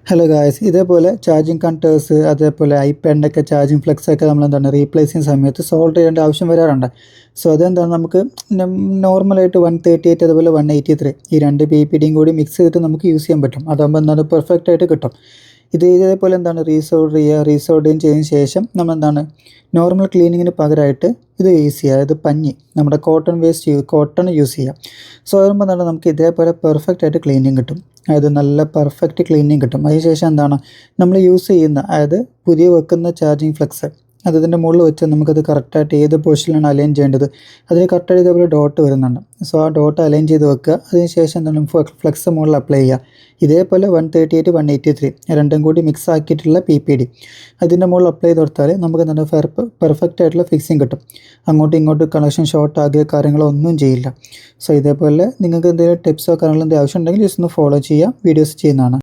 Hello guys, ഇതേപോലെ charging കണ്ടേഴ്സ് അതേപോലെ ഐപാഡിൻ്റെയൊക്കെ charging ഫ്ലെക്സൊക്കെ നമ്മളെന്താണ് റീപ്ലേസ് ചെയ്യുന്ന സമയത്ത് സോൾഡർ ചെയ്യേണ്ട ആവശ്യം വരാറുണ്ട്. സോ അതെന്താണ് നമുക്ക് നോർമലായിട്ട് 138 അതുപോലെ 183 ഈ രണ്ട് PPDയും കൂടി മിക്സ് ചെയ്തിട്ട് നമുക്ക് യൂസ് ചെയ്യാൻ പറ്റും. അതാകുമ്പോൾ എന്താണ് പെർഫെക്റ്റ് ആയിട്ട് കിട്ടും. ഇതേപോലെ എന്താണ് റീസോൾഡറിങ് ചെയ്തതിന് ശേഷം നമ്മളെന്താണ് നോർമൽ ക്ലീനിങ്ങിന് പകരമായിട്ട് ഇത് യൂസ് ചെയ്യുക. അതായത് പഞ്ഞി, നമ്മുടെ കോട്ടൺ യൂസ് ചെയ്യുക. സോ അതാകുമ്പോൾ എന്താണ് നമുക്ക് ഇതേപോലെ പെർഫെക്റ്റ് ആയിട്ട് ക്ലീനിങ് കിട്ടും. അതായത് നല്ല പെർഫെക്റ്റ് ക്ലീനിങ് കിട്ടും. അതിനുശേഷം എന്താണ് നമ്മൾ യൂസ് ചെയ്യുന്ന, അതായത് പുതിയ വെക്കുന്ന ചാർജിങ് ഫ്ലെക്സ് അതിൻ്റെ മുകളിൽ വെച്ച് നമുക്കത് കറക്റ്റായിട്ട് ഏത് പൊസിഷനിലാണ് അലൈൻ ചെയ്യേണ്ടത് അതിൽ കറക്റ്റായിട്ട് ഇതേപോലെ ഡോട്ട് വരുന്നുണ്ട്. സോ ആ ഡോട്ട് അലൈൻ ചെയ്ത് വെക്കുക. അതിനുശേഷം എന്താണ് ഫ്ലെക്സ് മുകളിൽ അപ്ലൈ ചെയ്യുക. ഇതേപോലെ 138 183 രണ്ടും കൂടി മിക്സ് ആക്കിയിട്ടുള്ള PPD അതിൻ്റെ മുകളിൽ അപ്ലൈ ചെയ്ത് കൊടുത്താൽ നമുക്ക് എന്താണ് പെർഫെക്റ്റ് ആയിട്ടുള്ള ഫിക്സിങ് കിട്ടും. അങ്ങോട്ടും ഇങ്ങോട്ടും കണക്ഷൻ ഷോർട്ട് ആകുക കാര്യങ്ങളോ ഒന്നും ചെയ്യില്ല. സോ ഇതേപോലെ നിങ്ങൾക്ക് എന്തെങ്കിലും ടിപ്സോ കാര്യങ്ങളോ എന്തെങ്കിലും ആവശ്യം ഉണ്ടെങ്കിൽ ജസ്റ്റ് ഒന്ന് ഫോളോ ചെയ്യുക. വീഡിയോസ് ചെയ്യുന്നതാണ്.